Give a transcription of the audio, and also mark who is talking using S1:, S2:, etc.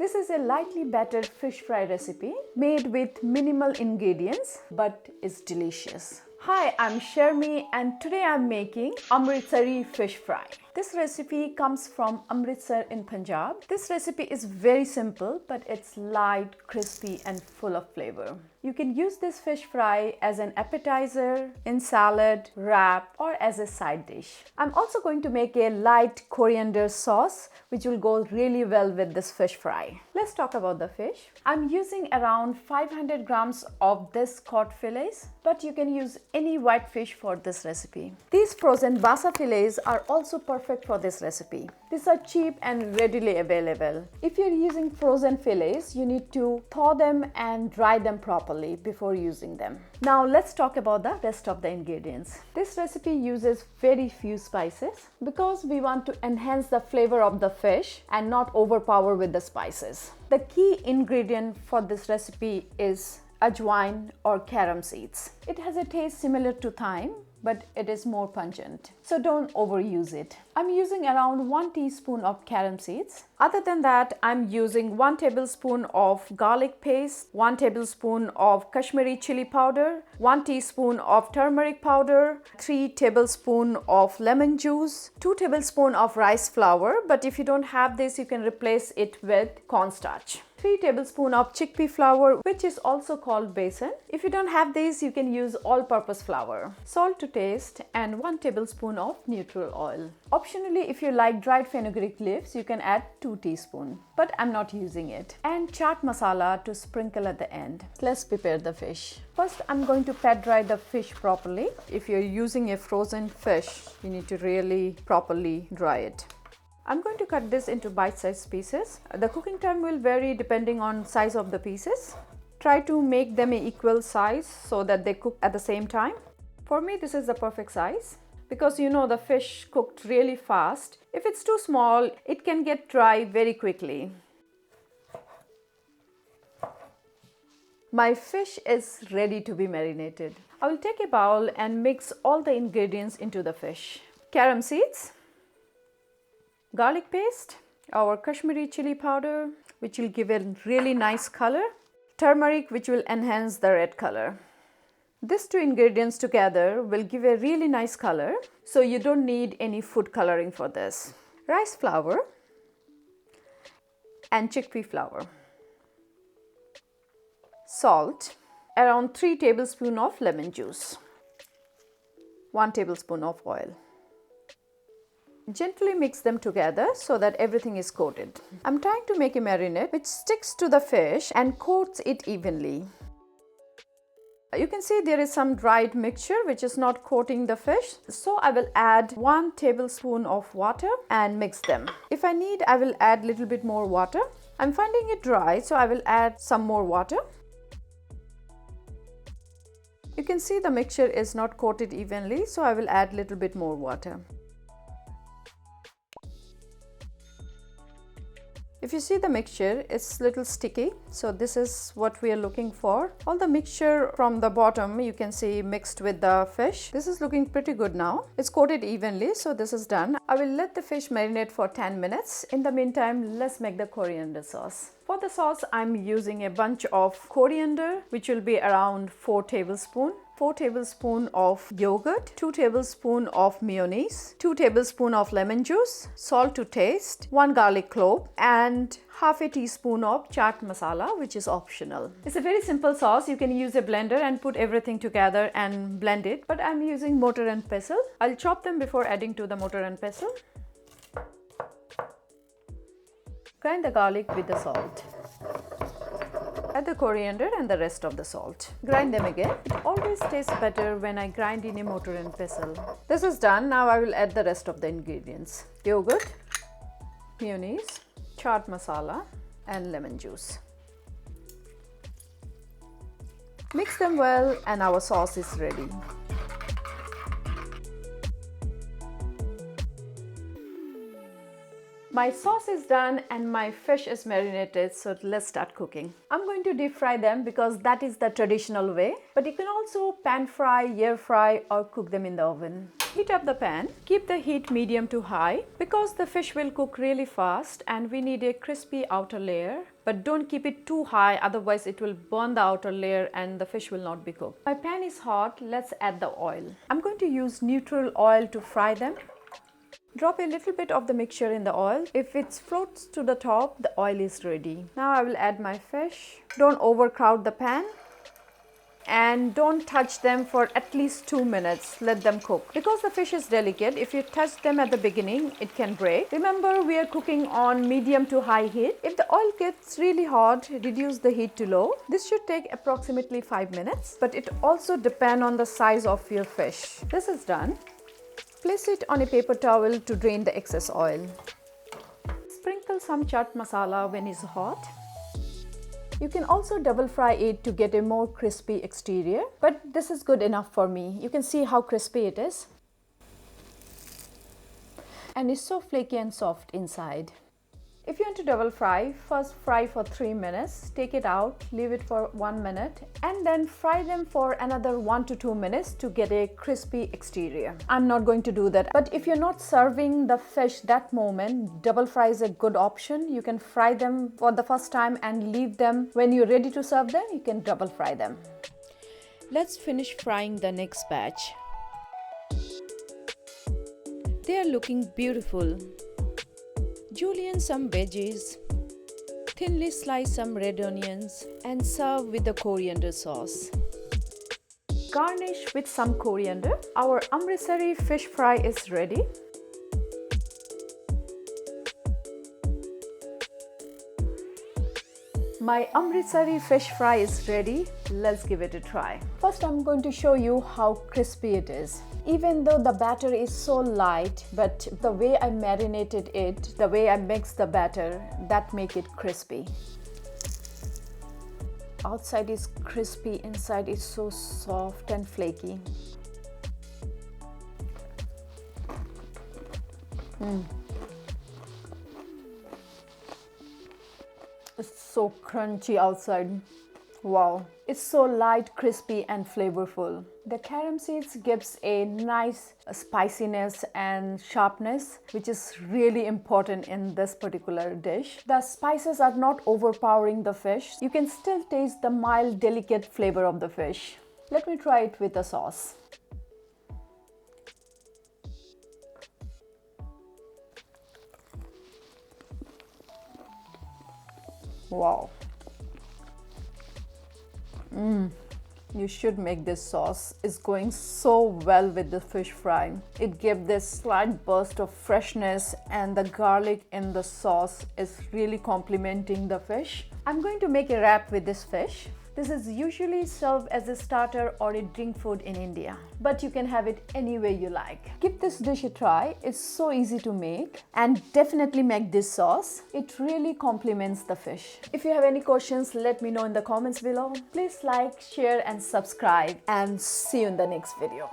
S1: This is a lightly battered fish fry recipe made with minimal ingredients but is delicious. Hi, I'm Sharmi and today I'm making Amritsari fish fry. This recipe comes from Amritsar in Punjab. This recipe is very simple but it's light, crispy and full of flavor. You can use this fish fry as an appetizer, in salad, wrap or as a side dish. I'm also going to make a light coriander sauce which will go really well with this fish fry. Let's talk about the fish. I'm using around 500 grams of this cod fillets, but you can use any white fish for this recipe. These frozen basa fillets are also perfect for this recipe. These are cheap and readily available. If you're using frozen fillets, you need to thaw them and dry them properly before using them. Now let's talk about the rest of the ingredients. This recipe uses very few spices because we want to enhance the flavor of the fish and not overpower with the spices. The key ingredient for this recipe is Ajwain or carom seeds. It has a taste similar to thyme, but it is more pungent. So don't overuse it. I'm using around 1 teaspoon of carom seeds. Other than that, I'm using 1 tablespoon of garlic paste, 1 tablespoon of Kashmiri chili powder, 1 teaspoon of turmeric powder, 3 tablespoons of lemon juice, 2 tablespoons of rice flour, but if you don't have this, you can replace it with cornstarch. 3 tablespoons of chickpea flour, which is also called besan. If you don't have this, you can use all-purpose flour. Salt to taste and 1 tablespoon of neutral oil. Optionally, if you like dried fenugreek leaves, you can add 2 teaspoons, but I'm not using it. And chaat masala to sprinkle at the end. Let's prepare the fish. First, I'm going to pat dry the fish properly. If you're using a frozen fish, you need to really properly dry it. I'm going to cut this into bite-sized pieces. The cooking time will vary depending on size of the pieces. Try to make them an equal size so that they cook at the same time. For me, this is the perfect size because you know the fish cooked really fast. If it's too small, it can get dry very quickly. My fish is ready to be marinated. I will take a bowl and mix all the ingredients into the fish. Carom seeds, garlic paste, our Kashmiri chili powder, which will give a really nice color, turmeric, which will enhance the red color. These two ingredients together will give a really nice color, so you don't need any food coloring for this. Rice flour and chickpea flour. Salt, around 3 tablespoons of lemon juice. 1 tablespoon of oil. Gently mix them together so that everything is coated. I'm trying to make a marinade which sticks to the fish and coats it evenly. You can see there is some dried mixture which is not coating the fish. So I will add 1 tablespoon of water and mix them. If I need, I will add a little bit more water. I'm finding it dry, so I will add some more water. You can see the mixture is not coated evenly, so I will add a little bit more water. If you see the mixture, it's a little sticky, so this is what we are looking for. All the mixture from the bottom you can see mixed with the fish. This is looking pretty good now. It's coated evenly, so this is done. I will let the fish marinate for 10 minutes. In the meantime, let's make the coriander sauce. For the sauce, I'm using a bunch of coriander, which will be around 4 tablespoons. 4 tablespoons of yogurt, 2 tablespoons of mayonnaise, 2 tablespoons of lemon juice, salt to taste, 1 garlic clove and half a teaspoon of chaat masala, which is optional. It's a very simple sauce. You can use a blender and put everything together and blend it, but I'm using mortar and pestle. I'll chop them before adding to the mortar and pestle. Grind the garlic with the salt. Add the coriander and the rest of the salt. Grind them again. It always tastes better when I grind in a mortar and pestle. This is done. Now I will add the rest of the ingredients. Yogurt, mayonnaise, chaat masala and lemon juice. Mix them well and our sauce is ready. My sauce is done and my fish is marinated, so let's start cooking. I'm going to deep fry them because that is the traditional way, but you can also pan fry, air fry or cook them in the oven. Heat up the pan. Keep the heat medium to high because the fish will cook really fast and we need a crispy outer layer. But don't keep it too high, otherwise it will burn the outer layer and the fish will not be cooked. My pan is hot. Let's add the oil. I'm going to use neutral oil to fry them. Drop a little bit of the mixture in the oil. If it floats to the top, the oil is ready. Now I will add my fish. Don't overcrowd the pan. And don't touch them for at least 2 minutes. Let them cook. Because the fish is delicate, if you touch them at the beginning, it can break. Remember, we are cooking on medium to high heat. If the oil gets really hot, reduce the heat to low. This should take approximately 5 minutes, but it also depends on the size of your fish. This is done. Place it on a paper towel to drain the excess oil. Sprinkle some chaat masala when it's hot. You can also double fry it to get a more crispy exterior, but this is good enough for me. You can see how crispy it is. And it's so flaky and soft inside. If you want to double fry, first fry for 3 minutes, take it out, leave it for 1 minute, and then fry them for another 1 to 2 minutes to get a crispy exterior. I'm not going to do that, but if you're not serving the fish that moment, double fry is a good option. You can fry them for the first time and leave them. When you're ready to serve them, you can double fry them. Let's finish frying the next batch. They are looking beautiful. Julienne some veggies, thinly slice some red onions and serve with the coriander sauce. Garnish with some coriander. Our Amritsari fish fry is ready. My Amritsari fish fry is ready. Let's give it a try. First, I'm going to show you how crispy it is. Even though the batter is so light, but the way I marinated it, the way I mixed the batter, that make it crispy. Outside is crispy, inside is so soft and flaky. It's so crunchy outside. Wow, it's so light, crispy and flavorful. The carom seeds gives a nice spiciness and sharpness, which is really important in this particular dish. The spices are not overpowering the fish. You can still taste the mild, delicate flavor of the fish. Let me try it with the sauce. Wow. You should make this sauce. It's going so well with the fish fry. It gives this slight burst of freshness and the garlic in the sauce is really complementing the fish. I'm going to make a wrap with this fish. This is usually served as a starter or a drink food in India, but you can have it any way you like. Give this dish a try. It's so easy to make and definitely make this sauce. It really complements the fish. If you have any questions, let me know in the comments below. Please like, share and subscribe and see you in the next video.